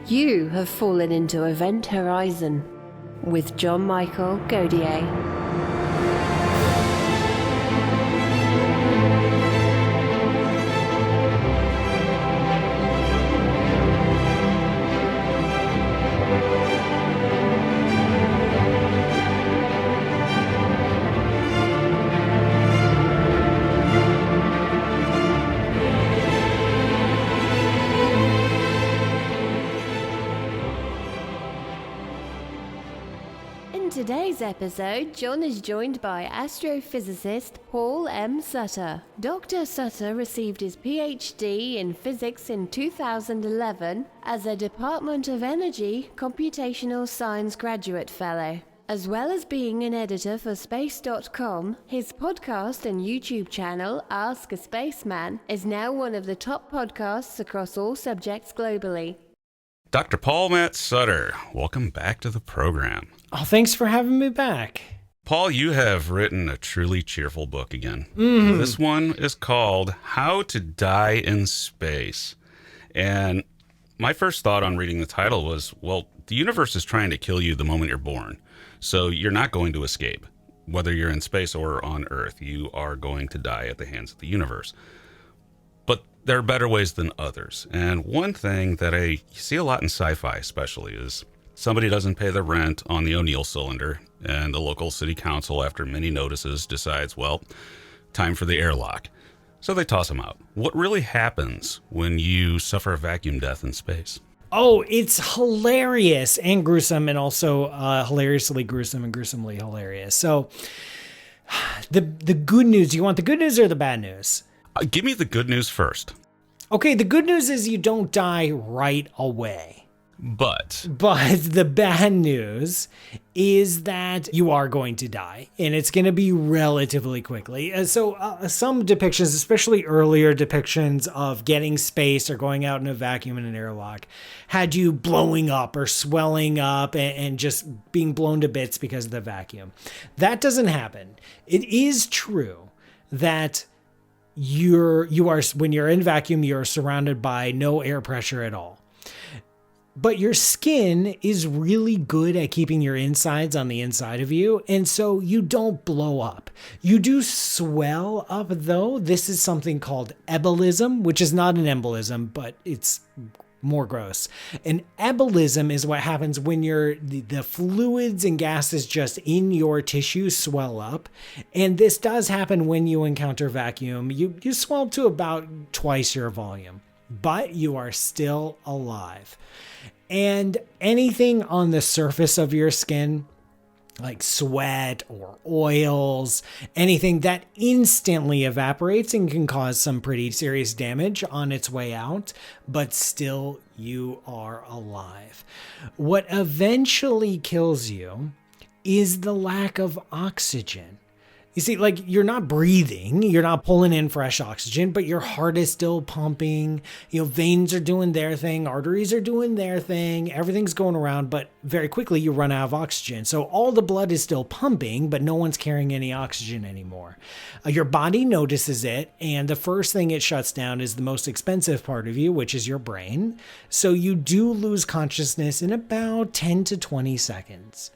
You have fallen into Event Horizon with John Michael Godier. In today's episode, John is joined by astrophysicist Paul M. Sutter. Dr. Sutter received his PhD in physics in 2011 as a Department of Energy Computational Science Graduate Fellow. As well as being an editor for Space.com, his podcast and YouTube channel, Ask a Spaceman, is now one of the top podcasts across all subjects globally. Dr. Paul Matt Sutter, welcome back to the program. Oh, thanks for having me back. Paul, you have written a truly cheerful book again. Mm-hmm. This one is called How to Die in Space. And my first thought on reading the title was, well, the universe is trying to kill you the moment you're born. So you're not going to escape. Whether you're in space or on Earth, you are going to die at the hands of the universe. But there are better ways than others. And one thing that I see a lot in sci-fi especially is somebody doesn't pay the rent on the O'Neill cylinder, and the local city council, after many notices, decides, well, time for the airlock. So they toss them out. What really happens when you suffer a vacuum death in space? Oh, it's hilarious and gruesome, and also hilariously gruesome and gruesomely hilarious. So the good news, you want the good news or the bad news? Give me the good news first. Okay, the good news is you don't die right away. But the bad news is that you are going to die, and it's going to be relatively quickly. So some depictions, especially earlier depictions of getting space or going out in a vacuum in an airlock, had you blowing up or swelling up and just being blown to bits because of the vacuum. That doesn't happen. It is true that you are when you're in vacuum, you're surrounded by no air pressure at all. But your skin is really good at keeping your insides on the inside of you, and so you don't blow up. You do swell up, though. This is something called ebulism, which is not an embolism, but it's more gross. An ebulism is what happens when the fluids and gases just in your tissue swell up. And this does happen when you encounter vacuum. You swell to about twice your volume, but you are still alive. And anything on the surface of your skin, like sweat or oils, anything that instantly evaporates and can cause some pretty serious damage on its way out, but still you are alive. What eventually kills you is the lack of oxygen. You see, like, you're not breathing, you're not pulling in fresh oxygen, but your heart is still pumping, veins are doing their thing, arteries are doing their thing, everything's going around, but very quickly you run out of oxygen. So all the blood is still pumping, but no one's carrying any oxygen anymore. Your body notices it, and the first thing it shuts down is the most expensive part of you, which is your brain. So you do lose consciousness in about 10 to 20 seconds.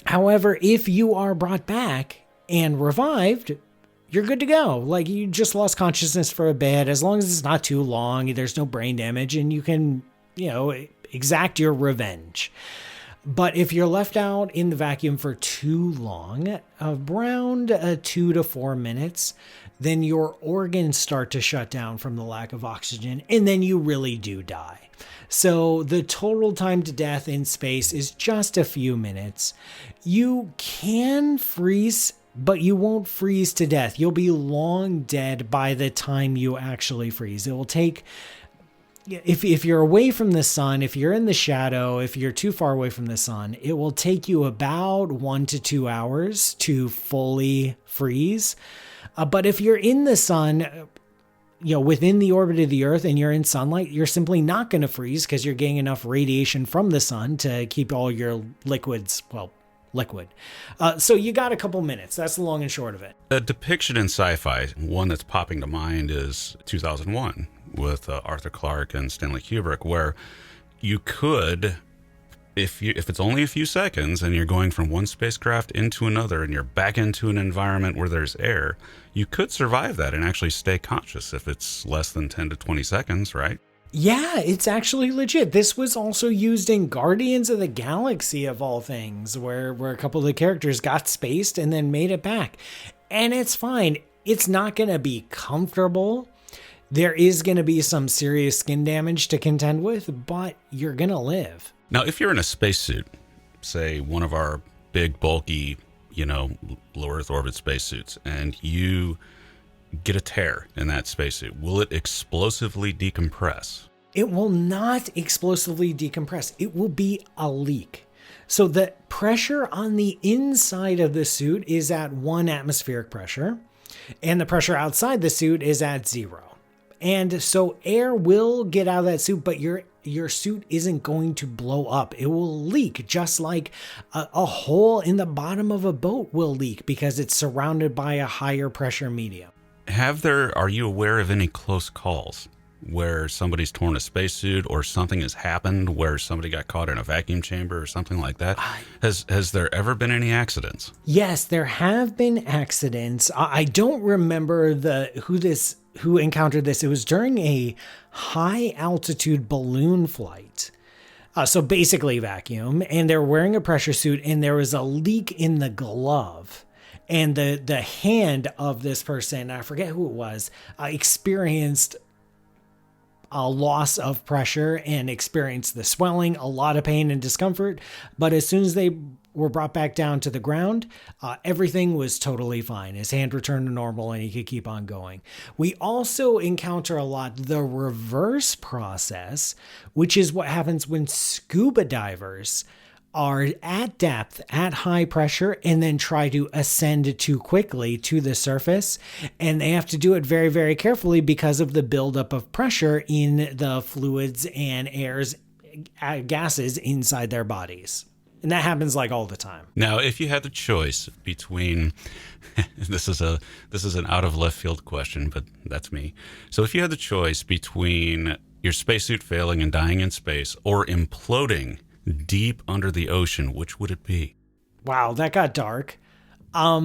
However, if you are brought back and revived, you're good to go. Like, you just lost consciousness for a bit. As long as it's not too long, there's no brain damage, and you can, exact your revenge. But if you're left out in the vacuum for too long, around 2 to 4 minutes, then your organs start to shut down from the lack of oxygen, and then you really do die. So the total time to death in space is just a few minutes. You can freeze, but you won't freeze to death. You'll be long dead by the time you actually freeze. It will take, if you're away from the sun, if you're in the shadow, if you're too far away from the sun, it will take you about 1 to 2 hours to fully freeze. But if you're in the sun, within the orbit of the Earth and you're in sunlight, you're simply not going to freeze because you're getting enough radiation from the sun to keep all your liquids, liquid. So you got a couple minutes. That's the long and short of it. A depiction in sci-fi, one that's popping to mind is 2001 with Arthur Clarke and Stanley Kubrick, where you could, if it's only a few seconds and you're going from one spacecraft into another and you're back into an environment where there's air, you could survive that and actually stay conscious if it's less than 10 to 20 seconds, right? Yeah, it's actually legit. This was also used in Guardians of the Galaxy, of all things, where a couple of the characters got spaced and then made it back. And it's fine. It's not going to be comfortable. There is going to be some serious skin damage to contend with, but you're going to live. Now, if you're in a spacesuit, say one of our big, bulky, low Earth orbit spacesuits, and you get a tear in that spacesuit, will it explosively decompress? It will not explosively decompress. It will be a leak. So the pressure on the inside of the suit is at 1 atmospheric pressure, and the pressure outside the suit is at 0. And so air will get out of that suit, but your suit isn't going to blow up. It will leak, just like a hole in the bottom of a boat will leak because it's surrounded by a higher pressure medium. Are you aware of any close calls where somebody's torn a spacesuit or something has happened where somebody got caught in a vacuum chamber or something like that? Has there ever been any accidents? Yes, there have been accidents. I don't remember who encountered this. It was during a high altitude balloon flight. So basically vacuum, and they're wearing a pressure suit, and there was a leak in the glove. And the hand of this person, I forget who it was, experienced a loss of pressure and experienced the swelling, a lot of pain and discomfort. But as soon as they were brought back down to the ground, everything was totally fine. His hand returned to normal and he could keep on going. We also encounter a lot the reverse process, which is what happens when scuba divers are at depth, at high pressure, and then try to ascend too quickly to the surface. And they have to do it very, very carefully because of the buildup of pressure in the fluids and gases inside their bodies. And that happens like all the time. Now, if you had the choice between, this is an out of left field question, but that's me. So if you had the choice between your spacesuit failing and dying in space or imploding deep under the ocean, which would it be? Wow, that got dark. I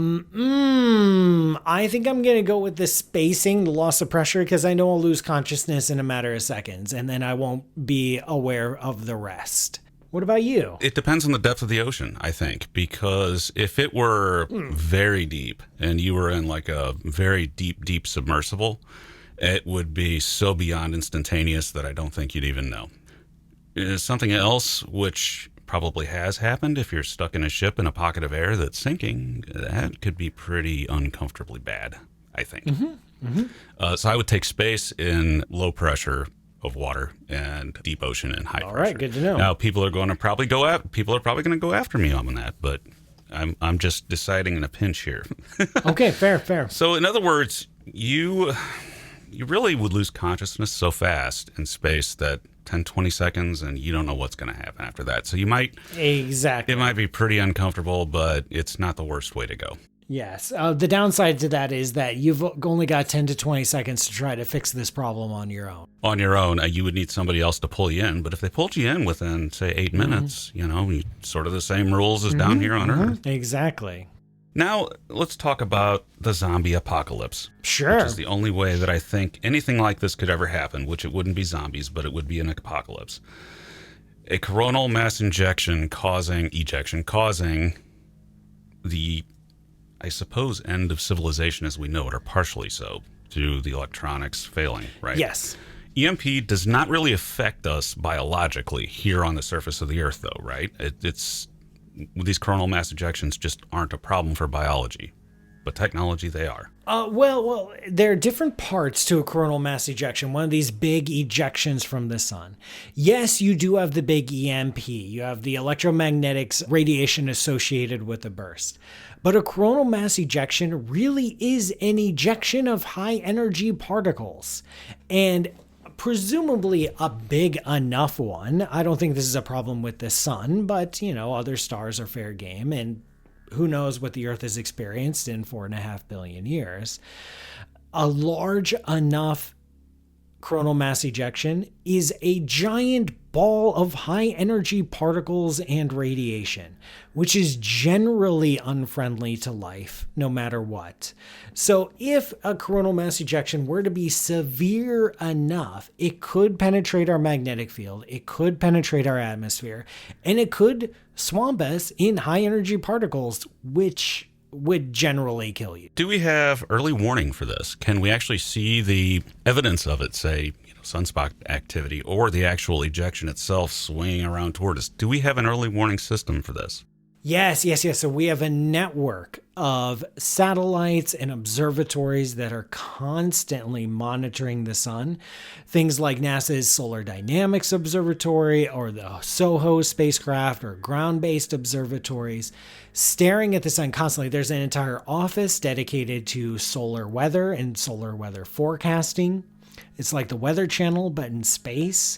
think I'm going to go with the spacing, the loss of pressure, because I know I'll lose consciousness in a matter of seconds, and then I won't be aware of the rest. What about you? It depends on the depth of the ocean, I think, because if it were very deep and you were in like a very deep, deep submersible, it would be so beyond instantaneous that I don't think you'd even know. Something else, which probably has happened if you're stuck in a ship in a pocket of air that's sinking, that could be pretty uncomfortably bad, I think. So I would take space in low pressure of water and deep ocean and high pressure. All right, good to know. Now, people are probably going to go after me on that, but I'm just deciding in a pinch here. Okay, fair. So in other words, you really would lose consciousness so fast in space that 10, 20 seconds, and you don't know what's going to happen after that. So you might... Exactly. It might be pretty uncomfortable, but it's not the worst way to go. Yes. The downside to that is that you've only got 10 to 20 seconds to try to fix this problem on your own. On your own, you would need somebody else to pull you in. But if they pulled you in within, say, 8 minutes, sort of the same rules as down here on Earth. Exactly. Now, let's talk about the zombie apocalypse. Sure. Which is the only way that I think anything like this could ever happen, which it wouldn't be zombies, but it would be an apocalypse. A coronal mass ejection causing the, I suppose, end of civilization as we know it, or partially so, due to the electronics failing, right? Yes. EMP does not really affect us biologically here on the surface of the Earth, though, right? These coronal mass ejections just aren't a problem for biology, but technology they are. Well, there are different parts to a coronal mass ejection, one of these big ejections from the sun. Yes, you do have the big EMP. You have the electromagnetics radiation associated with the burst. But a coronal mass ejection really is an ejection of high energy particles. And presumably a big enough one. I don't think this is a problem with the sun, but, other stars are fair game, and who knows what the Earth has experienced in 4.5 billion years. A large enough coronal mass ejection is a giant ball of high energy particles and radiation, which is generally unfriendly to life, no matter what. So if a coronal mass ejection were to be severe enough, it could penetrate our magnetic field, it could penetrate our atmosphere, and it could swamp us in high energy particles, which would generally kill you. Do we have early warning for this? Can we actually see the evidence of it, say, sunspot activity or the actual ejection itself swinging around toward us? Do we have an early warning system for this? Yes. So we have a network of satellites and observatories that are constantly monitoring the sun. Things like NASA's Solar Dynamics Observatory or the SOHO spacecraft or ground-based observatories staring at the sun constantly. There's an entire office dedicated to solar weather and solar weather forecasting. It's like the Weather Channel, but in space.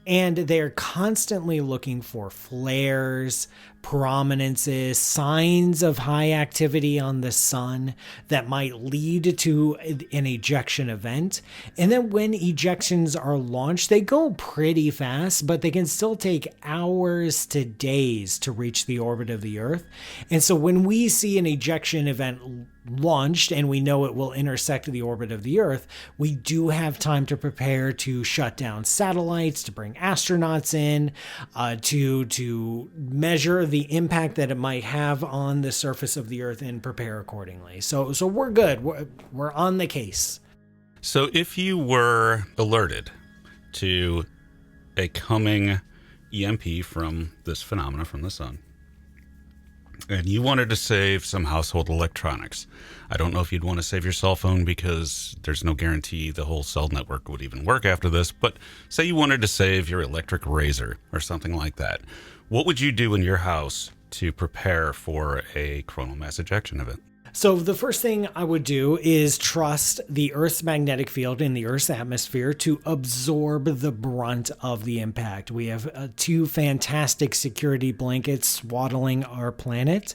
And they're constantly looking for flares, prominences, signs of high activity on the sun that might lead to an ejection event. And then when ejections are launched, they go pretty fast, but they can still take hours to days to reach the orbit of the Earth. And so when we see an ejection event launched and we know it will intersect the orbit of the Earth, we do have time to prepare to shut down satellites, to bring astronauts in, to measure the impact that it might have on the surface of the Earth and prepare accordingly. So we're good. We're on the case. So if you were alerted to a coming EMP from this phenomena from the sun, and you wanted to save some household electronics, I don't know if you'd want to save your cell phone because there's no guarantee the whole cell network would even work after this, but say you wanted to save your electric razor or something like that. What would you do in your house to prepare for a coronal mass ejection event? So the first thing I would do is trust the Earth's magnetic field in the Earth's atmosphere to absorb the brunt of the impact. We have 2 fantastic security blankets swaddling our planet.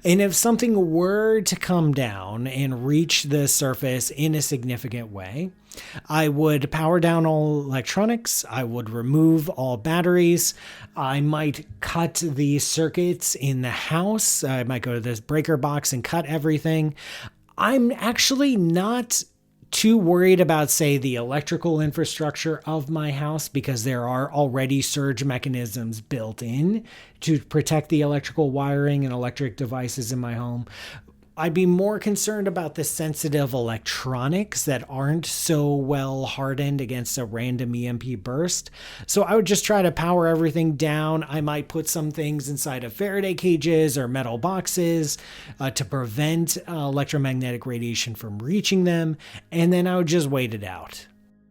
And if something were to come down and reach the surface in a significant way, I would power down all electronics. I would remove all batteries. I might cut the circuits in the house. I might go to this breaker box and cut everything. I'm actually not too worried about, say, the electrical infrastructure of my house because there are already surge mechanisms built in to protect the electrical wiring and electric devices in my home. I'd be more concerned about the sensitive electronics that aren't so well hardened against a random EMP burst. So I would just try to power everything down. I might put some things inside of Faraday cages or metal boxes to prevent electromagnetic radiation from reaching them. And then I would just wait it out.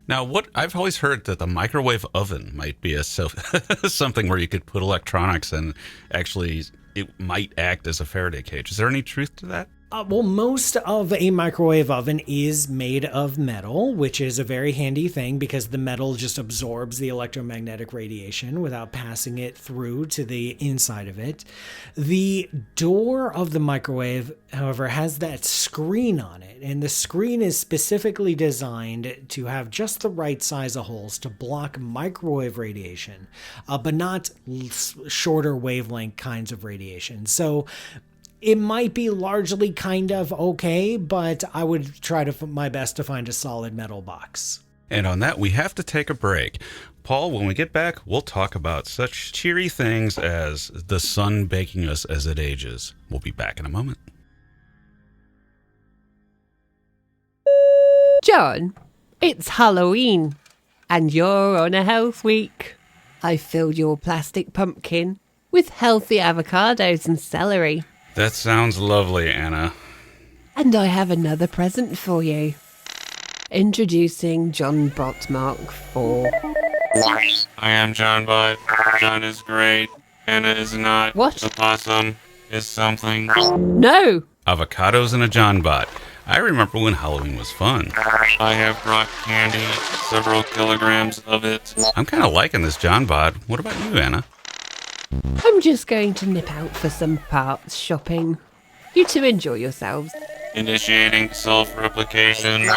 Now, what I've always heard that the microwave oven might be something where you could put electronics and actually it might act as a Faraday cage. Is there any truth to that? Well, most of a microwave oven is made of metal, which is a very handy thing because the metal just absorbs the electromagnetic radiation without passing it through to the inside of it. The door of the microwave, however, has that screen on it, and the screen is specifically designed to have just the right size of holes to block microwave radiation, but not shorter wavelength kinds of radiation. So it might be largely kind of okay, but I would try my best to find a solid metal box. And on that, we have to take a break. Paul, when we get back, we'll talk about such cheery things as the sun baking us as it ages. We'll be back in a moment. John, it's Halloween, and you're on a health week. I filled your plastic pumpkin with healthy avocados and celery. That sounds lovely, Anna. And I have another present for you. Introducing John Bot Mark IV. I am John Bot. John is great. Anna is not. What? The possum is something. No! Avocados and a John Bot. I remember when Halloween was fun. I have brought candy, several kilograms of it. I'm kind of liking this John Bot. What about you, Anna? I'm just going to nip out for some parts shopping. You two enjoy yourselves. Initiating self-replication. We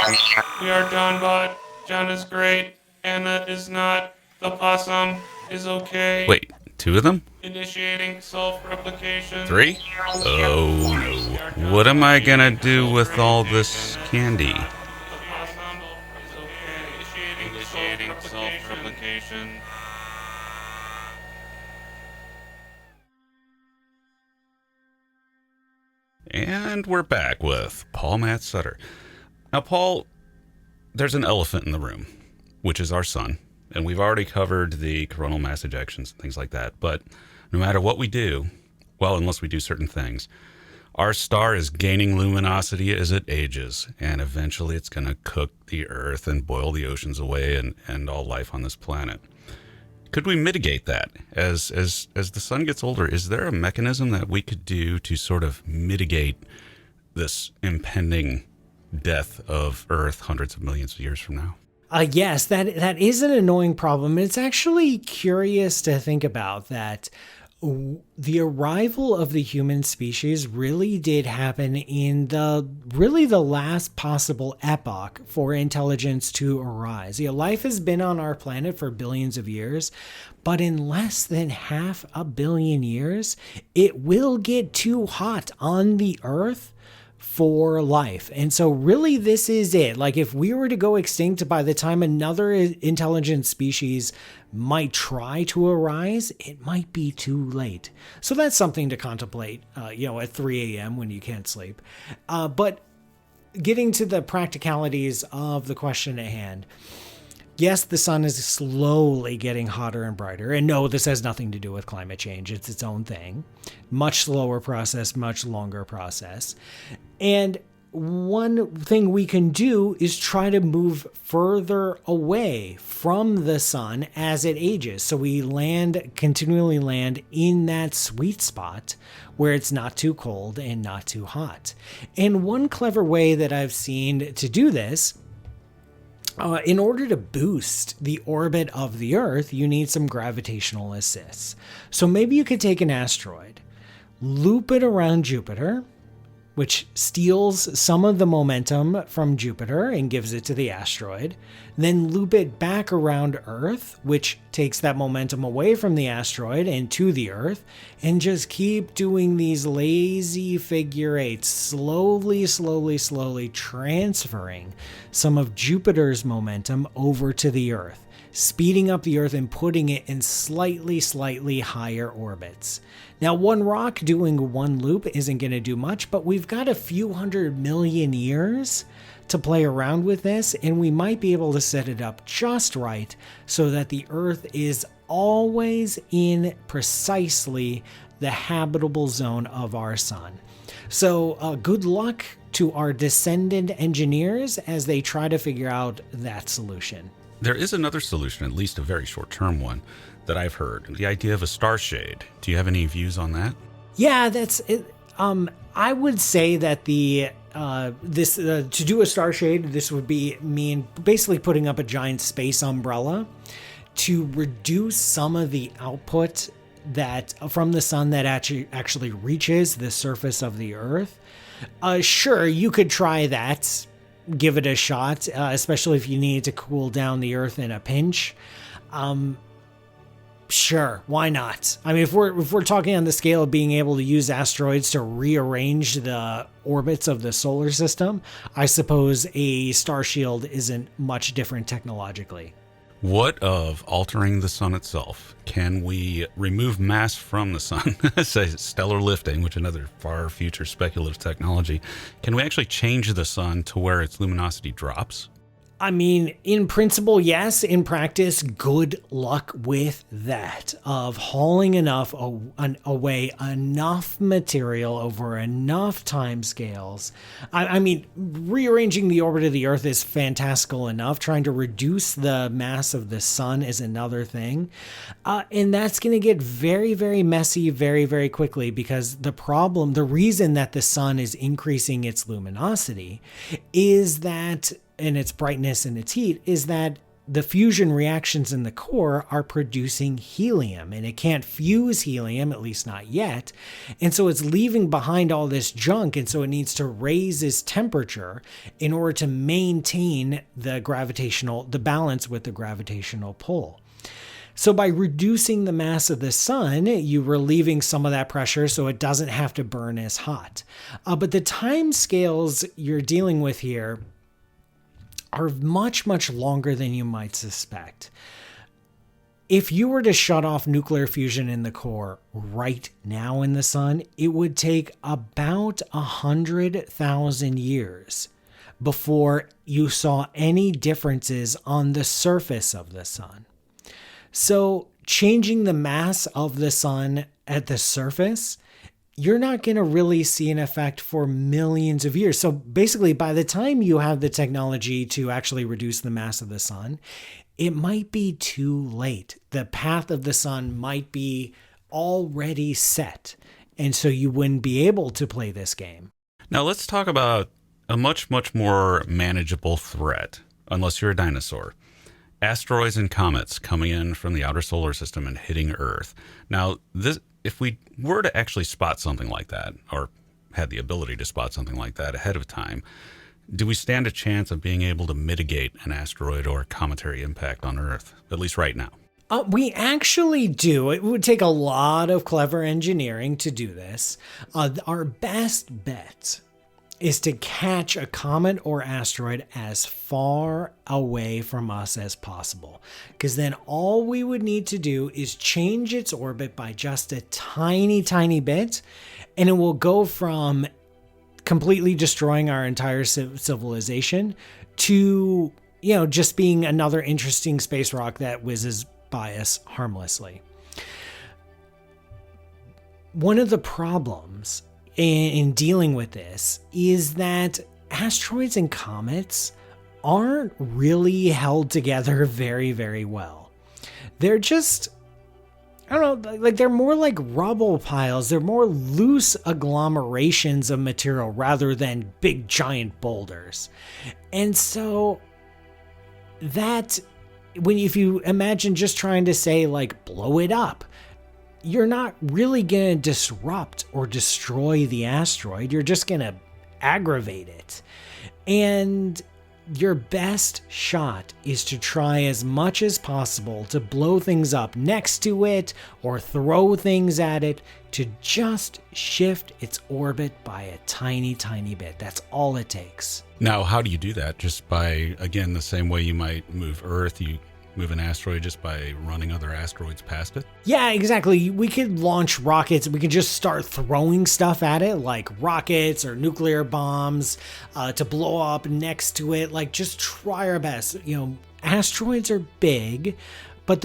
are John Bot. John is great. Anna is not. The possum is okay. Wait, 2 of them? Initiating self-replication. 3? Oh no. What am I gonna do with all this candy? The possum is okay. Initiating self-replication. And we're back with Paul Matt Sutter. Now, Paul, there's an elephant in the room, which is our sun. And we've already covered the coronal mass ejections and things like that. But no matter what we do, well, unless we do certain things, our star is gaining luminosity as it ages. And eventually it's going to cook the Earth and boil the oceans away and end all life on this planet. Could we mitigate that? As the sun gets older, is there a mechanism that we could do to sort of mitigate this impending death of Earth hundreds of millions of years from now? Yes, that is an annoying problem. It's actually curious to think about that the arrival of the human species really did happen in the last possible epoch for intelligence to arise. Life has been on our planet for billions of years, but in less than 500 million years, it will get too hot on the Earth for life. And so really this is it. Like if we were to go extinct by the time another intelligent species might try to arise, it might be too late. So that's something to contemplate, at 3 a.m. when you can't sleep. But getting to the practicalities of the question at hand. Yes, the sun is slowly getting hotter and brighter. And no, this has nothing to do with climate change. It's its own thing. Much slower process, much longer process. And one thing we can do is try to move further away from the sun as it ages. So we continually land in that sweet spot where it's not too cold and not too hot. And one clever way that I've seen to do this, in order to boost the orbit of the Earth, you need some gravitational assists. So maybe you could take an asteroid, loop it around Jupiter, which steals some of the momentum from Jupiter and gives it to the asteroid, then loop it back around Earth, which takes that momentum away from the asteroid and to the Earth, and just keep doing these lazy figure eights, slowly transferring some of Jupiter's momentum over to the Earth, speeding up the Earth and putting it in slightly higher orbits. Now, one rock doing one loop isn't going to do much, but we've got a few 100 million years to play around with this, and we might be able to set it up just right so that the Earth is always in precisely the habitable zone of our sun. So good luck to our descendant engineers as they try to figure out that solution. There is another solution, at least a very short-term one, that I've heard. The idea of a star shade. Do you have any views on that? Yeah, that's it. I would say that to do a star shade, this would mean basically putting up a giant space umbrella to reduce some of the output that from the sun that actually reaches the surface of the Earth. Sure, you could try that. Give it a shot, especially if you need to cool down the Earth in a pinch. Sure, why not? I mean, if we're talking on the scale of being able to use asteroids to rearrange the orbits of the solar system, I suppose a star shield isn't much different technologically. What of altering the sun itself? Can we remove mass from the sun? Say stellar lifting, which is another far future speculative technology. Can we actually change the sun to where its luminosity drops? I mean, in principle, yes. In practice, good luck with that. Of hauling away enough material over enough time scales. I mean, rearranging the orbit of the Earth is fantastical enough. Trying to reduce the mass of the sun is another thing. And that's going to get very, very messy very, very quickly because the reason that the sun is increasing its luminosity is that and its brightness and its heat is that the fusion reactions in the core are producing helium, and it can't fuse helium, at least not yet. And so it's leaving behind all this junk, and so it needs to raise its temperature in order to maintain the balance with the gravitational pull. So by reducing the mass of the sun, you're relieving some of that pressure so it doesn't have to burn as hot. But the time scales you're dealing with here are much, much longer than you might suspect. If you were to shut off nuclear fusion in the core right now in the sun, it would take about 100,000 years before you saw any differences on the surface of the sun. So changing the mass of the sun at the surface, you're not going to really see an effect for millions of years. So basically, by the time you have the technology to actually reduce the mass of the sun, it might be too late. The path of the sun might be already set, and so you wouldn't be able to play this game. Now let's talk about a much, much more manageable threat, unless you're a dinosaur. Asteroids and comets coming in from the outer solar system and hitting Earth. Now, if we were to actually spot something like that, or had the ability to spot something like that ahead of time, do we stand a chance of being able to mitigate an asteroid or cometary impact on Earth, at least right now? We actually do. It would take a lot of clever engineering to do this. Our best bet is to catch a comet or asteroid as far away from us as possible. Because then all we would need to do is change its orbit by just a tiny, tiny bit, and it will go from completely destroying our entire civilization to, just being another interesting space rock that whizzes by us harmlessly. One of the problems in dealing with this is that asteroids and comets aren't really held together very, very well. They're just, they're more like rubble piles. They're more loose agglomerations of material rather than big giant boulders. And so if you imagine just trying to say blow it up, you're not really going to disrupt or destroy the asteroid. You're just going to aggravate it. And your best shot is to try as much as possible to blow things up next to it or throw things at it to just shift its orbit by a tiny, tiny bit. That's all it takes. Now, how do you do that? Just by, again, the same way you might move Earth, you move an asteroid just by running other asteroids past it? Yeah, exactly. We could launch rockets. We could just start throwing stuff at it, like rockets or nuclear bombs, to blow up next to it. Just try our best. Asteroids are big, but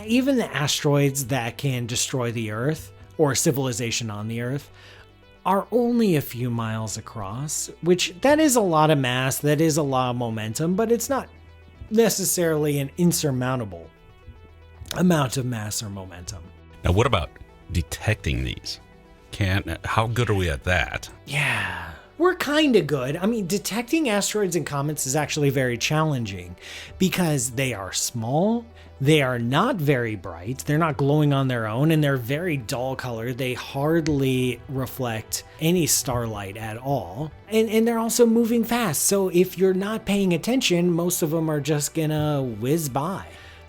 even the asteroids that can destroy the Earth or civilization on the Earth are only a few miles across, which that is a lot of mass, that is a lot of momentum, but it's not necessarily an insurmountable amount of mass or momentum. Now, what about detecting these? How good are we at that? Yeah, we're kind of good. Detecting asteroids and comets is actually very challenging because they are small, they are not very bright, they're not glowing on their own, and they're very dull colored. They hardly reflect any starlight at all. And they're also moving fast. So if you're not paying attention, most of them are just gonna whiz by.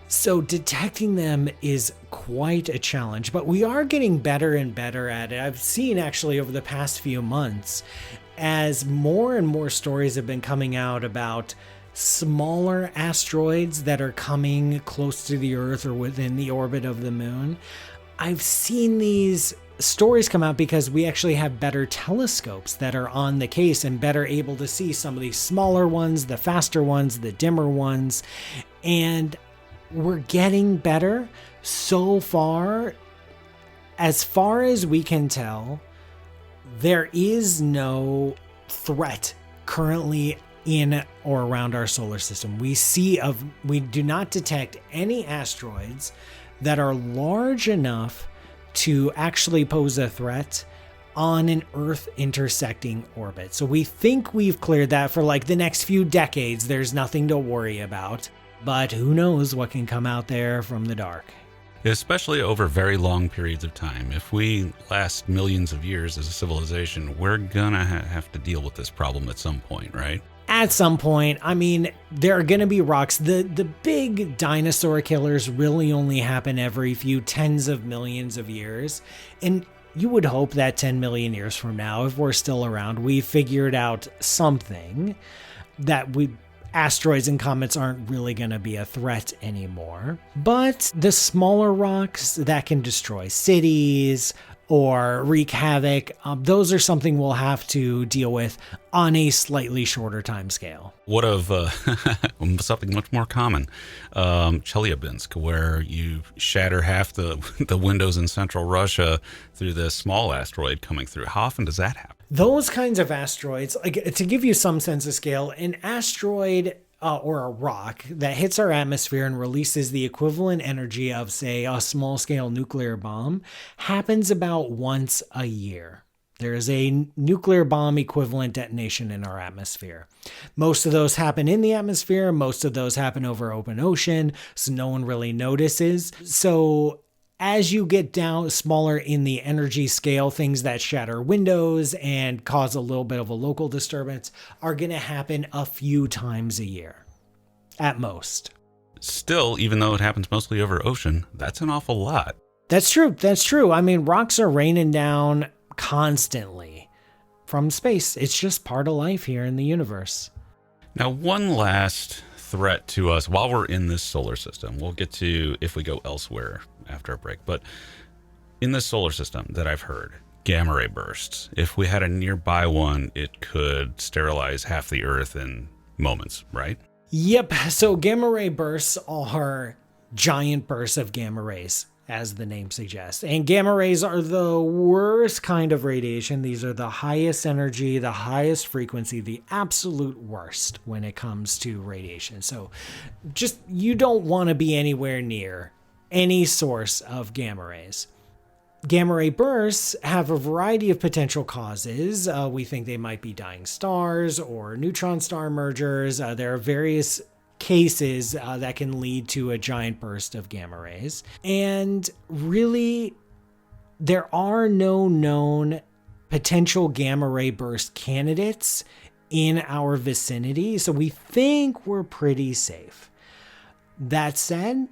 So detecting them is quite a challenge, but we are getting better and better at it. I've seen actually over the past few months, as more and more stories have been coming out about smaller asteroids that are coming close to the Earth or within the orbit of the moon. I've seen these stories come out because we actually have better telescopes that are on the case and better able to see some of these smaller ones, the faster ones, the dimmer ones. And we're getting better. So far as we can tell, there is no threat currently in or around our solar system. We do not detect any asteroids that are large enough to actually pose a threat on an Earth intersecting orbit. So we think we've cleared that for the next few decades. There's nothing to worry about. But who knows what can come out there from the dark. Especially over very long periods of time. If we last millions of years as a civilization, we're gonna have to deal with this problem at some point, right? At some point, I mean, there are going to be rocks. The big dinosaur killers really only happen every few tens of millions of years. And you would hope that 10 million years from now, if we're still around, we've figured out something that asteroids and comets aren't really going to be a threat anymore. But the smaller rocks that can destroy cities or wreak havoc, those are something we'll have to deal with on a slightly shorter time scale. What of something much more common, Chelyabinsk, where you shatter half the windows in central Russia through this small asteroid coming through? How often does that happen? Those kinds of asteroids, like, to give you some sense of scale, an asteroid or a rock that hits our atmosphere and releases the equivalent energy of, say, a small-scale nuclear bomb happens about once a year. There is a nuclear bomb equivalent detonation in our atmosphere. Most of those happen in the atmosphere. Most of those happen over open ocean, so no one really notices. So as you get down smaller in the energy scale, things that shatter windows and cause a little bit of a local disturbance are going to happen a few times a year, at most. Still, even though it happens mostly over ocean, that's an awful lot. That's true. That's true. I mean, rocks are raining down constantly from space. It's just part of life here in the universe. Now, one last threat to us while we're in this solar system. We'll get to if we go elsewhere after a break. But in this solar system that I've heard, gamma ray bursts. If we had a nearby one, it could sterilize half the Earth in moments, right? Yep. So gamma ray bursts are giant bursts of gamma rays, as the name suggests. And gamma rays are the worst kind of radiation. These are the highest energy, the highest frequency, the absolute worst when it comes to radiation. So just, you don't want to be anywhere near any source of gamma rays. Gamma ray bursts have a variety of potential causes. We think they might be dying stars or neutron star mergers. There are various cases that can lead to a giant burst of gamma rays. And really, there are no known potential gamma ray burst candidates in our vicinity, so we think we're pretty safe. That said,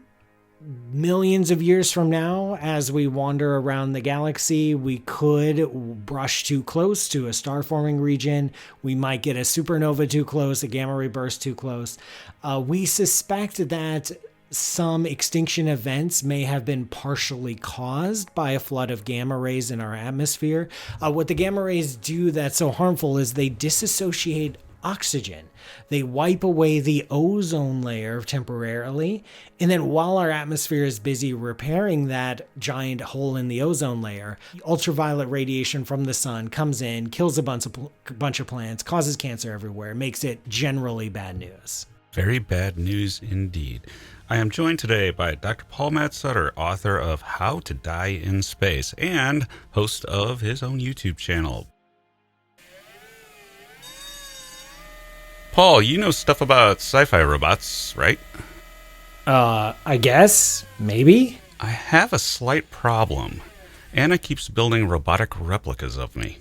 millions of years from now, as we wander around the galaxy, we could brush too close to a star-forming region. We might get a supernova too close, a gamma ray burst too close. We suspect that some extinction events may have been partially caused by a flood of gamma rays in our atmosphere. What the gamma rays do that's so harmful is they disassociate oxygen. They wipe away the ozone layer temporarily, and then while our atmosphere is busy repairing that giant hole in the ozone layer, ultraviolet radiation from the sun comes in, kills a bunch of plants, causes cancer everywhere, makes it generally bad news. Very bad news indeed. I am joined today by Dr. Paul Matt Sutter, author of How to Die in Space and host of his own YouTube channel. Paul, you know stuff about sci-fi robots, right? I guess. Maybe? I have a slight problem. Anna keeps building robotic replicas of me.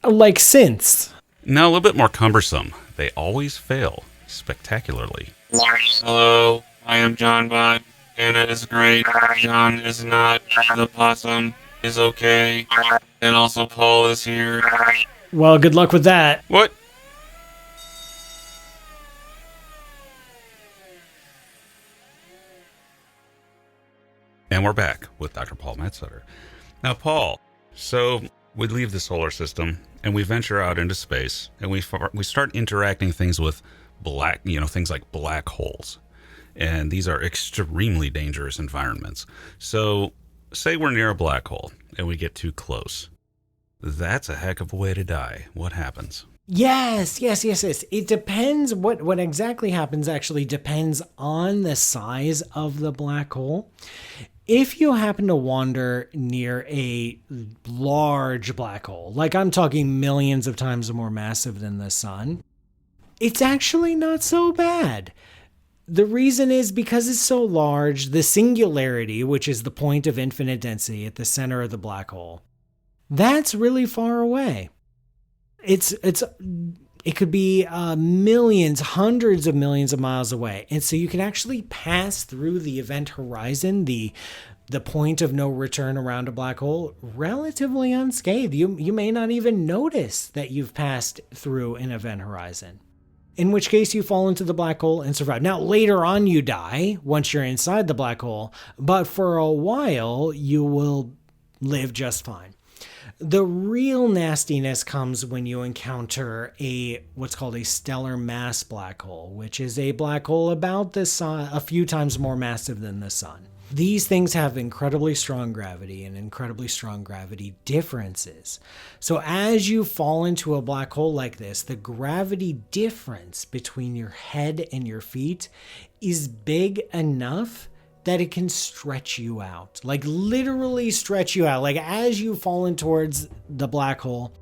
Like synths? No, a little bit more cumbersome. They always fail, spectacularly. Hello, I am John Bot. Anna is great. John is not. The possum is okay. And also Paul is here. Well, good luck with that. What? And we're back with Dr. Paul Matt Sutter. Now, Paul, so we leave the solar system and we venture out into space and we start interacting things with things like black holes. And these are extremely dangerous environments. So say we're near a black hole and we get too close. That's a heck of a way to die. What happens? Yes. It depends. What exactly happens actually depends on the size of the black hole. If you happen to wander near a large black hole, like I'm talking millions of times more massive than the sun, it's actually not so bad. The reason is because it's so large, the singularity, which is the point of infinite density at the center of the black hole, that's really far away. It could be millions, hundreds of millions of miles away. And so you can actually pass through the event horizon, the point of no return around a black hole, relatively unscathed. You may not even notice that you've passed through an event horizon, in which case you fall into the black hole and survive. Now, later on you die once you're inside the black hole, but for a while you will live just fine. The real nastiness comes when you encounter what's called a stellar mass black hole, which is a black hole about the sun, a few times more massive than the sun. These things have incredibly strong gravity and incredibly strong gravity differences. So as you fall into a black hole like this, the gravity difference between your head and your feet is big enough that it can stretch you out, like literally stretch you out. Like as you fall in towards the black hole,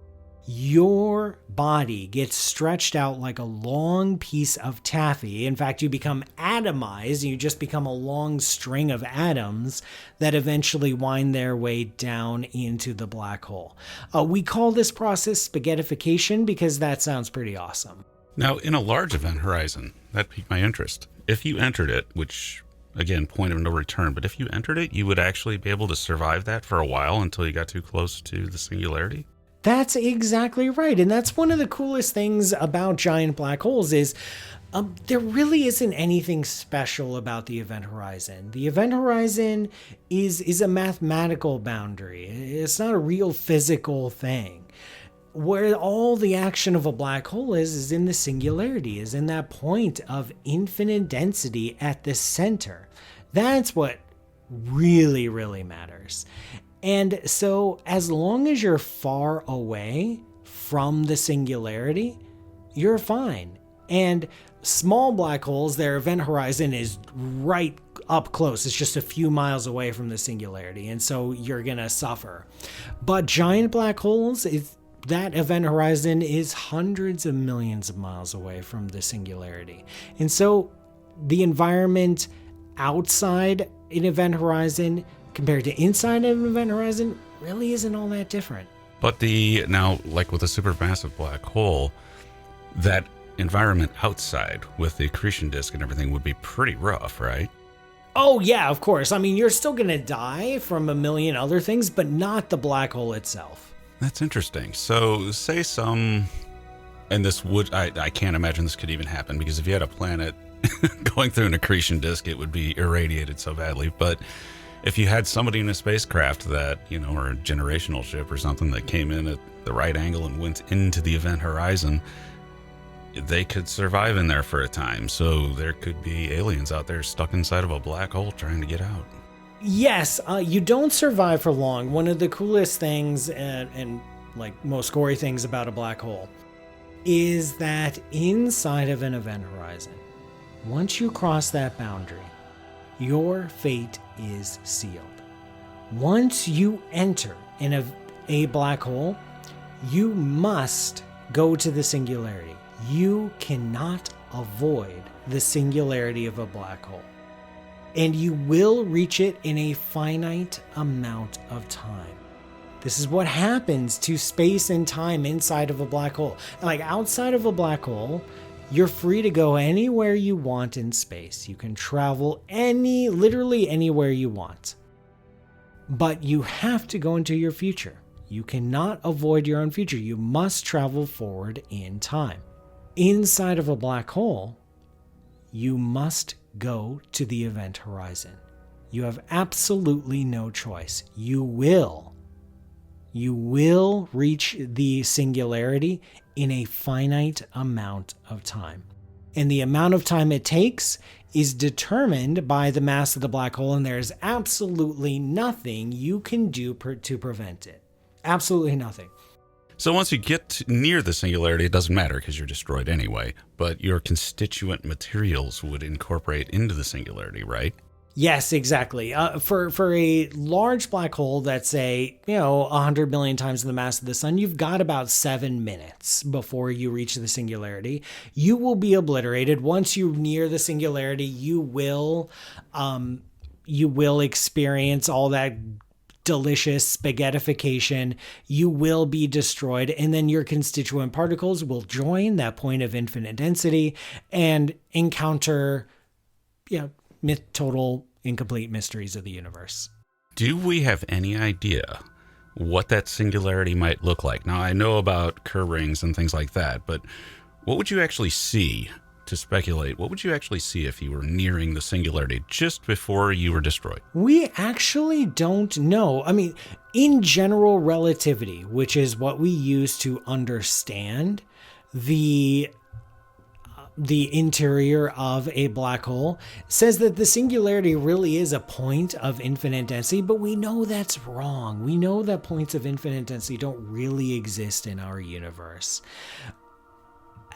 your body gets stretched out like a long piece of taffy. In fact, you become atomized. You just become a long string of atoms that eventually wind their way down into the black hole. We call this process spaghettification because that sounds pretty awesome. Now, in a large event horizon, that piqued my interest. If you entered it, which, again, point of no return, but if you entered it, you would actually be able to survive that for a while until you got too close to the singularity? That's exactly right. And that's one of the coolest things about giant black holes is there really isn't anything special about the event horizon. The event horizon is a mathematical boundary. It's not a real physical thing. Where all the action of a black hole is in the singularity, is in that point of infinite density at the center. That's what really, really matters. And so as long as you're far away from the singularity, you're fine. And small black holes, their event horizon is right up close. It's just a few miles away from the singularity. And so you're going to suffer. But giant black holes, that event horizon is hundreds of millions of miles away from the singularity. And so the environment outside an event horizon compared to inside of an event horizon really isn't all that different. But now, like with a supermassive black hole, that environment outside with the accretion disk and everything would be pretty rough, right? Oh yeah, of course. I mean, you're still going to die from a million other things, but not the black hole itself. That's interesting. So say and this would, I can't imagine this could even happen, because if you had a planet going through an accretion disk, it would be irradiated so badly. But if you had somebody in a spacecraft that, or a generational ship or something that came in at the right angle and went into the event horizon, they could survive in there for a time. So there could be aliens out there stuck inside of a black hole trying to get out. Yes, you don't survive for long. One of the coolest things and like most gory things about a black hole is that inside of an event horizon, once you cross that boundary, your fate is sealed. Once you enter in a black hole, you must go to the singularity. You cannot avoid the singularity of a black hole. And you will reach it in a finite amount of time. This is what happens to space and time inside of a black hole. Like outside of a black hole, you're free to go anywhere you want in space. You can travel literally anywhere you want. But you have to go into your future. You cannot avoid your own future. You must travel forward in time. Inside of a black hole, you must go to the event horizon. You have absolutely no choice. You will reach the singularity in a finite amount of time. And the amount of time it takes is determined by the mass of the black hole, and there's absolutely nothing you can do to prevent it. Absolutely nothing. So once you get near the singularity, it doesn't matter because you're destroyed anyway, but your constituent materials would incorporate into the singularity, right? Yes, exactly. For a large black hole that's, say, 100 million times the mass of the sun, you've got about 7 minutes before you reach the singularity. You will be obliterated. Once you near the singularity, you will experience all that delicious spaghettification. You will be destroyed, and then your constituent particles will join that point of infinite density and encounter, total incomplete mysteries of the universe. Do we have any idea what that singularity might look like? Now, I know about Kerr rings and things like that, but what would you actually see, to speculate, what would you actually see if you were nearing the singularity just before you were destroyed? We actually don't know. I mean, in general relativity, which is what we use to understand the interior of a black hole, says that the singularity really is a point of infinite density, but we know that's wrong. We know that points of infinite density don't really exist in our universe.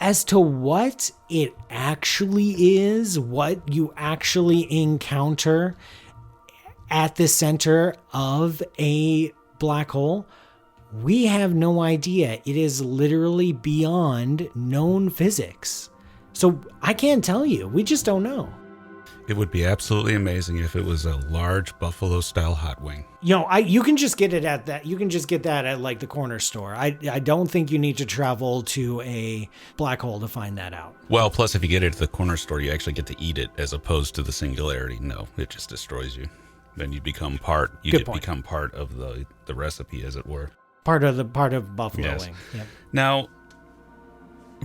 As to what it actually is, what you actually encounter at the center of a black hole, we have no idea. It is literally beyond known physics. So I can't tell you. We just don't know. It would be absolutely amazing if it was a large buffalo-style hot wing. You can just get it at that. You can just get that at like the corner store. I don't think you need to travel to a black hole to find that out. Well, plus if you get it at the corner store, you actually get to eat it as opposed to the singularity. No, it just destroys you. Then you become part. Become part of the recipe, as it were. Part of buffalo wing. Yep. Now,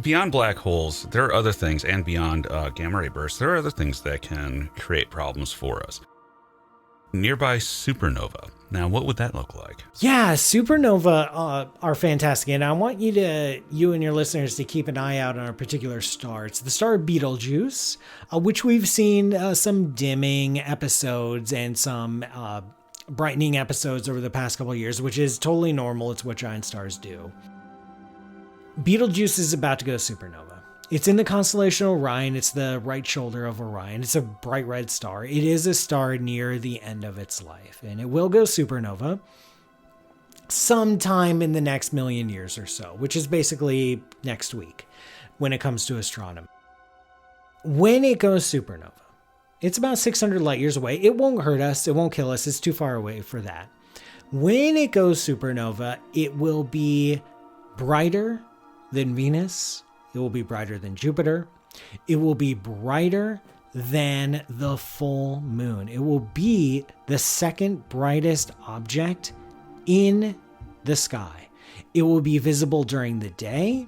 beyond black holes, there are other things, and beyond gamma ray bursts, there are other things that can create problems for us. Nearby supernova. Now, what would that look like? Yeah, supernova are fantastic, and I want you and your listeners to keep an eye out on a particular star. It's the star Betelgeuse, which we've seen some dimming episodes and some brightening episodes over the past couple of years, which is totally normal. It's what giant stars do. Betelgeuse is about to go supernova. It's in the constellation Orion. It's the right shoulder of Orion. It's a bright red star. It is a star near the end of its life, and it will go supernova sometime in the next million years or so, which is basically next week when it comes to astronomy. When it goes supernova, it's about 600 light years away. It won't hurt us. It won't kill us. It's too far away for that. When it goes supernova, it will be brighter than Venus. It will be brighter than Jupiter. It will be brighter than the full moon. It will be the second brightest object in the sky. It will be visible during the day.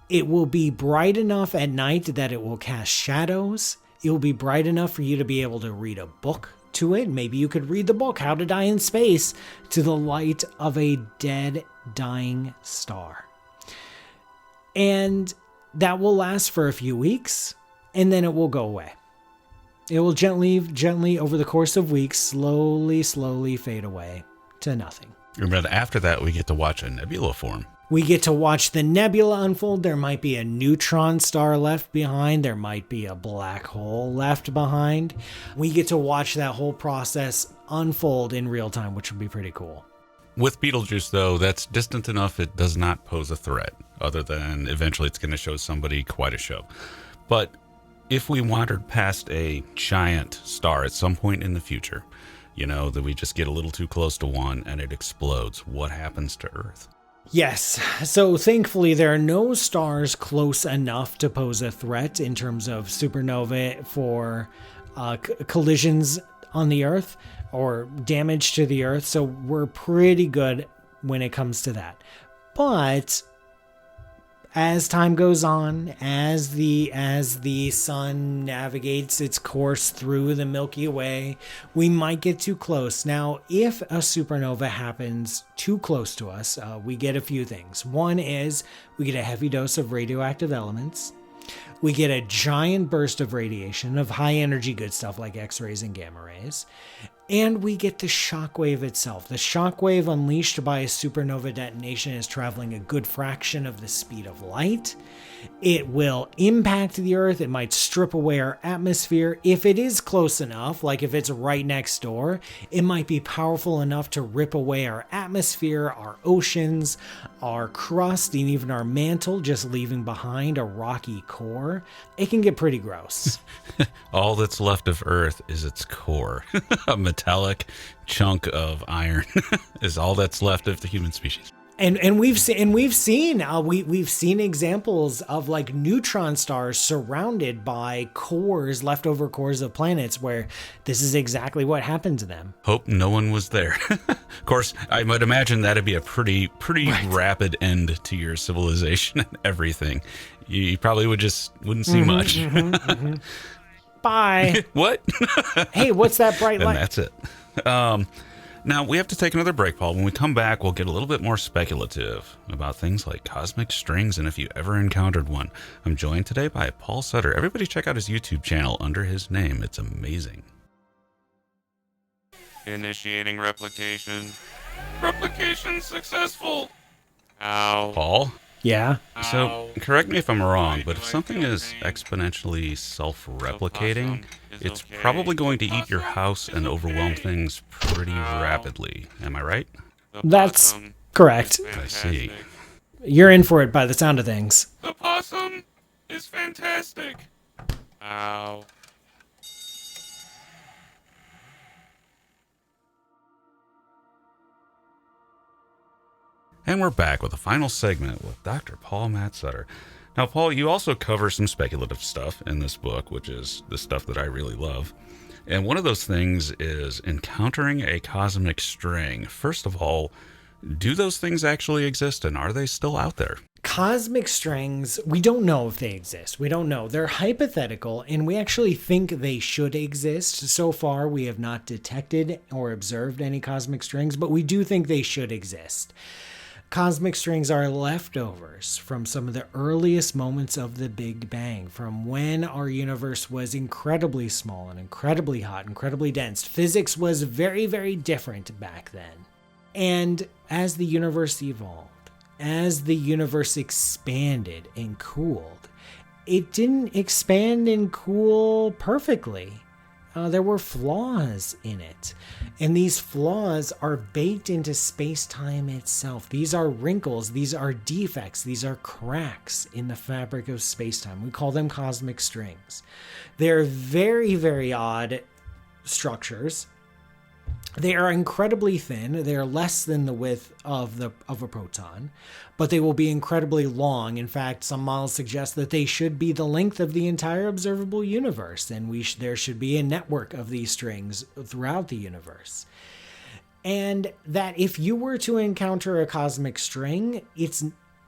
It will be bright enough at night that it will cast shadows. It will be bright enough for you to be able to read a book to it. Maybe you could read the book, How to Die in Space, to the light of a dead, dying star. And that will last for a few weeks, and then it will go away. It will gently, over the course of weeks, slowly fade away to nothing. But after that, we get to watch a nebula form. We get to watch the nebula unfold. There might be a neutron star left behind. There might be a black hole left behind. We get to watch that whole process unfold in real time, which would be pretty cool. With Betelgeuse, though, that's distant enough it does not pose a threat, other than eventually it's going to show somebody quite a show. But if we wandered past a giant star at some point in the future, that we just get a little too close to one and it explodes, what happens to Earth? Yes. So thankfully, there are no stars close enough to pose a threat in terms of supernova for collisions on the Earth or damage to the Earth. So we're pretty good when it comes to that. But as time goes on, as the sun navigates its course through the Milky Way, we might get too close. Now, if a supernova happens too close to us, we get a few things. One is we get a heavy dose of radioactive elements. We get a giant burst of radiation, of high energy good stuff like X-rays and gamma rays. And we get the shockwave itself. The shockwave unleashed by a supernova detonation is traveling a good fraction of the speed of light. It will impact the Earth. It might strip away our atmosphere. If it is close enough, like if it's right next door, it might be powerful enough to rip away our atmosphere, our oceans, our crust, and even our mantle, just leaving behind a rocky core. It can get pretty gross. All that's left of Earth is its core. A metallic chunk of iron is all that's left of the human species. And we've seen examples of like neutron stars surrounded by leftover cores of planets where this is exactly what happened to them. Hope no one was there. Of course, I might imagine that'd be a pretty rapid end to your civilization and everything. You probably wouldn't see much. Bye. What? Hey, what's that bright light? And that's it. Now, we have to take another break, Paul. When we come back, we'll get a little bit more speculative about things like cosmic strings and if you ever encountered one. I'm joined today by Paul Sutter. Everybody check out his YouTube channel under his name. It's amazing. Initiating replication. Replication successful. Ow. Paul? Yeah. So, correct me if I'm wrong, but if something is exponentially self-replicating, it's probably going to eat your house and overwhelm things pretty rapidly. Am I right? That's correct. I see. You're in for it by the sound of things. The possum is fantastic. Ow. And we're back with the final segment with Dr. Paul Matt Sutter. Now, Paul, you also cover some speculative stuff in this book, which is the stuff that I really love. And one of those things is encountering a cosmic string. First of all, do those things actually exist, and are they still out there? Cosmic strings, we don't know if they exist. We don't know. They're hypothetical, and we actually think they should exist. So far, we have not detected or observed any cosmic strings, but we do think they should exist. Cosmic strings are leftovers from some of the earliest moments of the Big Bang, from when our universe was incredibly small and incredibly hot, incredibly dense. Physics was very, very different back then. And as the universe evolved, as the universe expanded and cooled, it didn't expand and cool perfectly. There were flaws in it. And these flaws are baked into space-time itself. These are wrinkles, these are defects, these are cracks in the fabric of space-time. We call them cosmic strings. They're very, very odd structures. They are incredibly thin. They are less than the width of a proton, but they will be incredibly long. In fact, some models suggest that they should be the length of the entire observable universe, and there should be a network of these strings throughout the universe. And that if you were to encounter a cosmic string,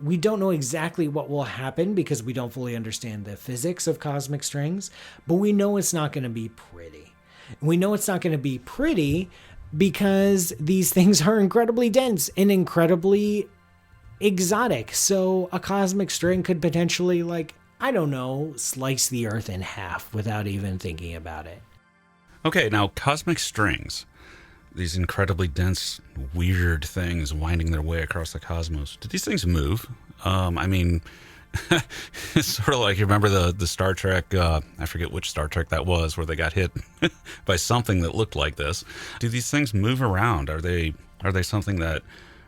we don't know exactly what will happen because we don't fully understand the physics of cosmic strings, but we know it's not going to be pretty. We know it's not going to be pretty because these things are incredibly dense and incredibly exotic. So a cosmic string could potentially, slice the Earth in half without even thinking about it. Okay, now cosmic strings, these incredibly dense, weird things winding their way across the cosmos. Do these things move? It's sort of like, you remember the Star Trek, I forget which Star Trek that was, where they got hit by something that looked like this. Do these things move around? Are they something that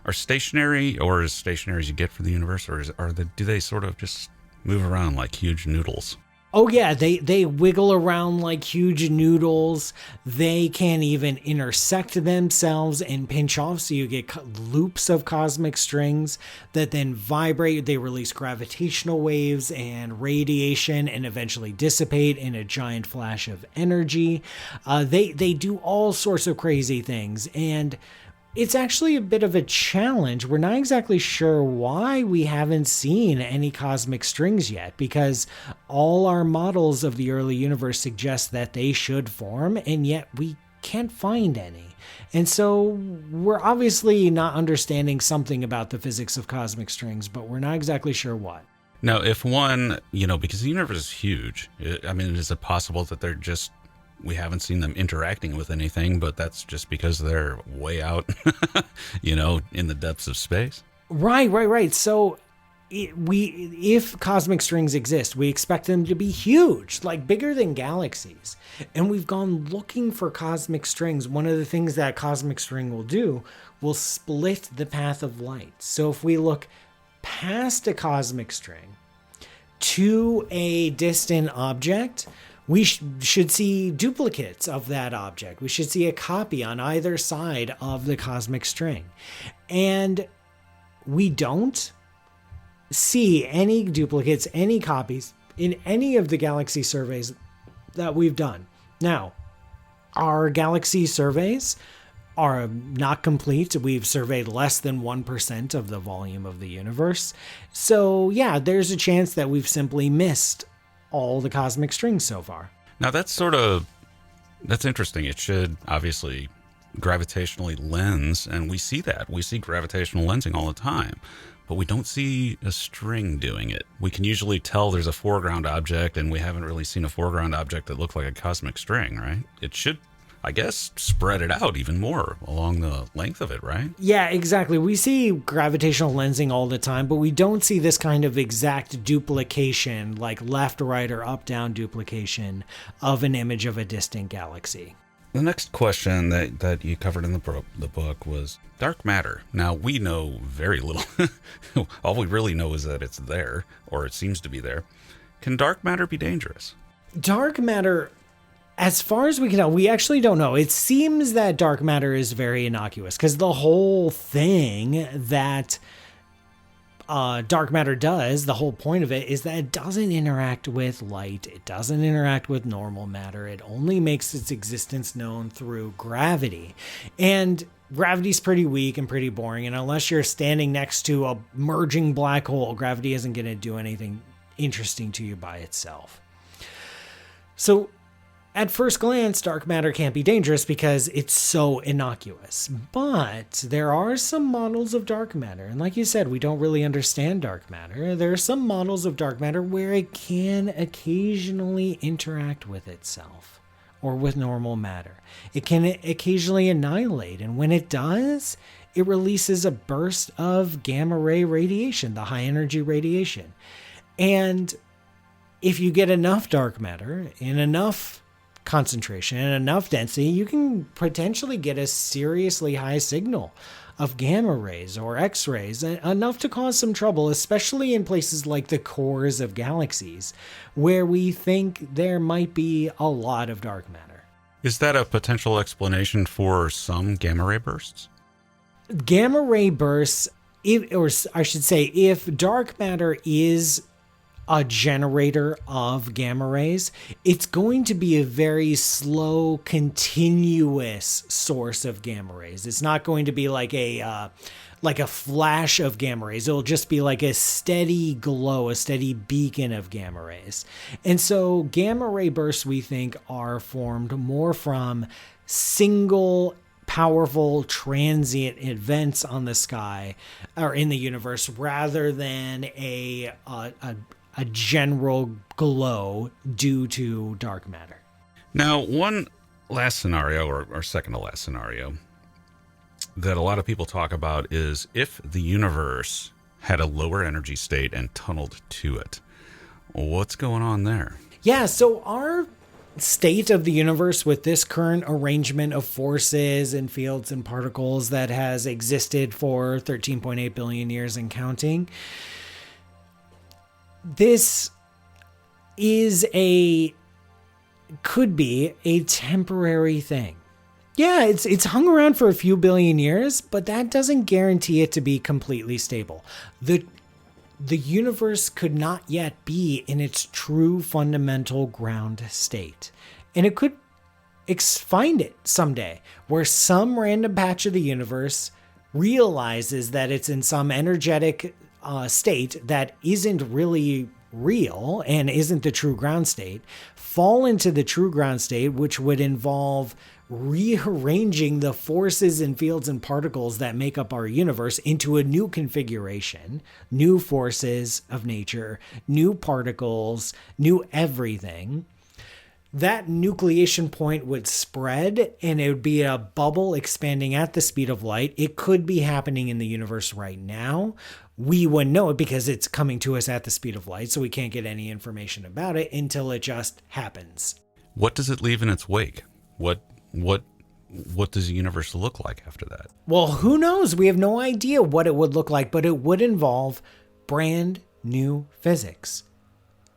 are stationary, or as stationary as you get for the universe, or do they sort of just move around like huge noodles? Oh yeah, they wiggle around like huge noodles. They can even intersect themselves and pinch off, so you get loops of cosmic strings that then vibrate. They release gravitational waves and radiation and eventually dissipate in a giant flash of energy. They do all sorts of crazy things, and it's actually a bit of a challenge. We're not exactly sure why we haven't seen any cosmic strings yet, because all our models of the early universe suggest that they should form, and yet we can't find any. And so we're obviously not understanding something about the physics of cosmic strings, but we're not exactly sure what. Now, if one, because the universe is huge, is it possible that they're just we haven't seen them interacting with anything, but that's just because they're way out, in the depths of space. Right. So if cosmic strings exist, we expect them to be huge, like bigger than galaxies. And we've gone looking for cosmic strings. One of the things that cosmic string will do will split the path of light. So if we look past a cosmic string to a distant object, we should see duplicates of that object. We should see a copy on either side of the cosmic string. And we don't see any duplicates, any copies in any of the galaxy surveys that we've done. Now, our galaxy surveys are not complete. We've surveyed less than 1% of the volume of the universe. So yeah, there's a chance that we've simply missed all the cosmic strings so far. Now that's interesting. It should obviously gravitationally lens, and we see that. We see gravitational lensing all the time, but we don't see a string doing it. We can usually tell there's a foreground object, and we haven't really seen a foreground object that looked like a cosmic string, right? It should, I guess, spread it out even more along the length of it, right? Yeah, exactly. We see gravitational lensing all the time, but we don't see this kind of exact duplication, like left, right, or up, down duplication of an image of a distant galaxy. The next question that you covered in the book was dark matter. Now, we know very little. All we really know is that it's there, or it seems to be there. Can dark matter be dangerous? Dark matter, as far as we can tell, we actually don't know. It seems that dark matter is very innocuous, because the whole thing that dark matter does, the whole point of it, is that it doesn't interact with light. It doesn't interact with normal matter. It only makes its existence known through gravity. And gravity's pretty weak and pretty boring. And unless you're standing next to a merging black hole, gravity isn't going to do anything interesting to you by itself. So at first glance, dark matter can't be dangerous because it's so innocuous. But there are some models of dark matter. And like you said, we don't really understand dark matter. There are some models of dark matter where it can occasionally interact with itself or with normal matter. It can occasionally annihilate. And when it does, it releases a burst of gamma ray radiation, the high energy radiation. And if you get enough dark matter in enough concentration and enough density, you can potentially get a seriously high signal of gamma rays or X-rays, enough to cause some trouble, especially in places like the cores of galaxies, where we think there might be a lot of dark matter. Is that a potential explanation for some gamma ray bursts? Gamma ray bursts, if dark matter is a generator of gamma rays, it's going to be a very slow, continuous source of gamma rays. It's not going to be like a flash of gamma rays. It'll just be like a steady glow, a steady beacon of gamma rays. And so gamma ray bursts, we think, are formed more from single powerful transient events on the sky or in the universe, rather than a general glow due to dark matter. Now, one last scenario, or second to last scenario, that a lot of people talk about is if the universe had a lower energy state and tunneled to it. What's going on there? Yeah, so our state of the universe with this current arrangement of forces and fields and particles that has existed for 13.8 billion years and counting, this could be a temporary thing. Yeah, it's hung around for a few billion years, but that doesn't guarantee it to be completely stable. The universe could not yet be in its true fundamental ground state. And it could find it someday, where some random patch of the universe realizes that it's in some energetic state that isn't really real and isn't the true ground state, fall into the true ground state, which would involve rearranging the forces and fields and particles that make up our universe into a new configuration, new forces of nature, new particles, new everything. that nucleation point would spread and it would be a bubble expanding at the speed of light. It could be happening in the universe right now. We wouldn't know it because it's coming to us at the speed of light, so we can't get any information about it until it just happens. What does it leave in its wake? What does the universe look like after that? Well, who knows? We have no idea what it would look like, but it would involve brand new physics.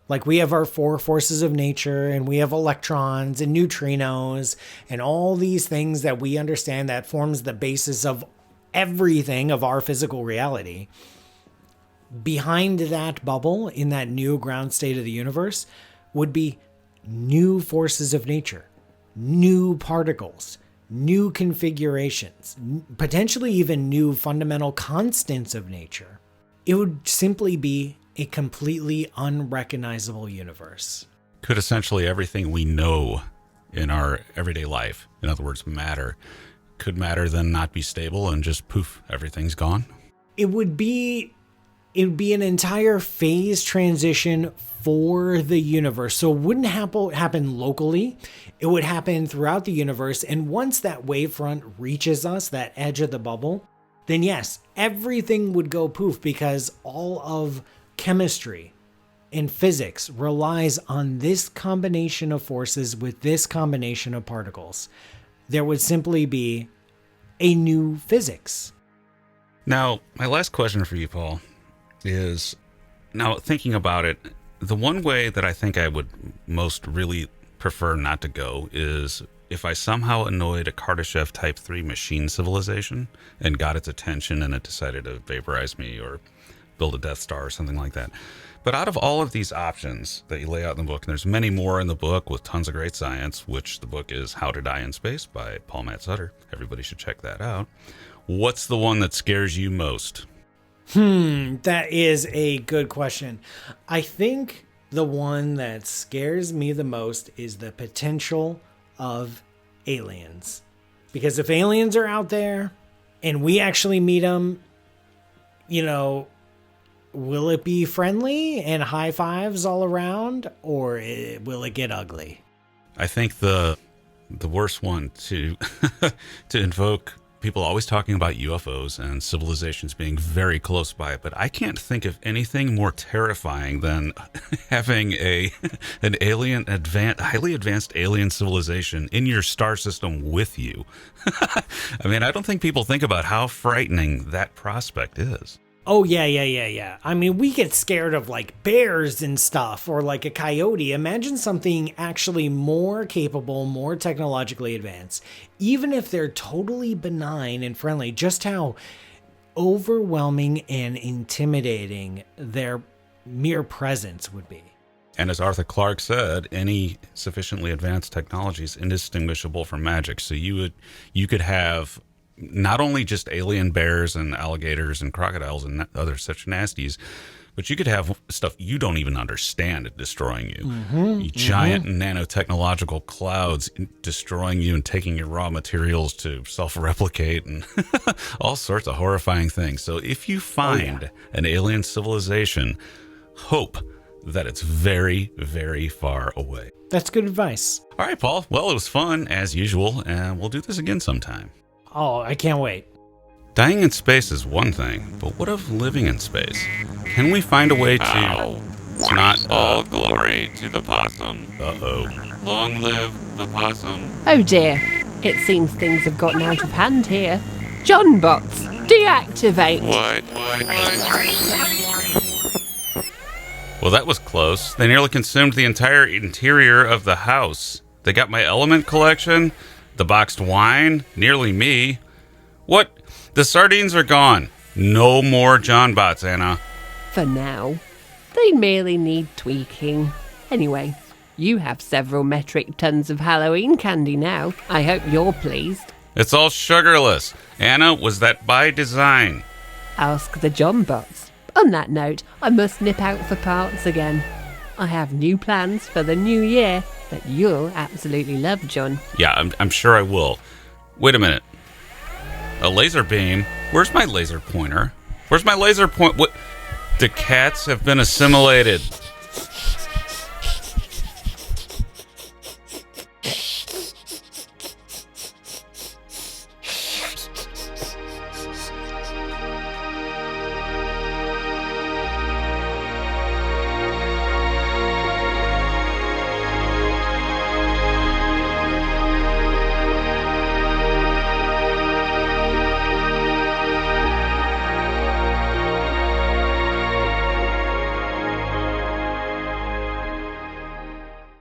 Like we have our four forces of nature, and we have electrons and neutrinos and all these things that we understand that forms the basis of everything of our physical reality. Behind that bubble, in that new ground state of the universe, would be new forces of nature, new particles, new configurations, potentially even new fundamental constants of nature. It would simply be a completely unrecognizable universe. Could essentially everything we know in our everyday life, in other words, matter, could matter then not be stable and just poof, everything's gone? It would be an entire phase transition for the universe. So it wouldn't happen locally. It would happen throughout the universe. And once that wavefront reaches us, that edge of the bubble, then yes, everything would go poof because all of chemistry and physics relies on this combination of forces with this combination of particles. There would simply be a new physics. Now, my last question for you, Paul, is, now thinking about it, the one way that I think I would most really prefer not to go is if I somehow annoyed a Kardashev Type 3 machine civilization and got its attention and it decided to vaporize me or build a Death Star or something like that. But out of all of these options that you lay out in the book, and there's many more in the book with tons of great science, which the book is How to Die in Space by Paul Matt Sutter. Everybody should check that out. What's the one that scares you most? That is a good question. I think the one that scares me the most is the potential of aliens. Because if aliens are out there and we actually meet them, will it be friendly and high fives all around, or will it get ugly? I think the worst one to invoke, people always talking about UFOs and civilizations being very close by, but I can't think of anything more terrifying than having an highly advanced alien civilization in your star system with you. I mean, I don't think people think about how frightening that prospect is. Oh, yeah. I mean, we get scared of like bears and stuff, or like a coyote. Imagine something actually more capable, more technologically advanced. Even if they're totally benign and friendly, just how overwhelming and intimidating their mere presence would be. And as Arthur Clarke said, any sufficiently advanced technology is indistinguishable from magic. So you could have not only just alien bears and alligators and crocodiles and other such nasties, but you could have stuff you don't even understand destroying you. Giant nanotechnological clouds destroying you and taking your raw materials to self-replicate and all sorts of horrifying things. So if you find an alien civilization, hope that it's very, very far away. That's good advice. All right, Paul. Well, it was fun as usual, and we'll do this again sometime. Oh, I can't wait. Dying in space is one thing, but what of living in space? Can we find a way to not... All glory to the possum. Uh-oh. Long live the possum. Oh dear, it seems things have gotten out of hand here. John bots, deactivate. What? Well, that was close. They nearly consumed the entire interior of the house. They got my element collection, the boxed wine, nearly me. What? The sardines are gone. No more John bots, Anna. For now. They merely need tweaking. Anyway, you have several metric tons of Halloween candy now. I hope you're pleased. It's all sugarless. Anna, was that by design? Ask the John bots. On that note, I must nip out for parts again. I have new plans for the new year that you'll absolutely love, John. Yeah, I'm sure I will. Wait a minute. A laser beam? Where's my laser pointer? Where's my laser point? What? The cats have been assimilated.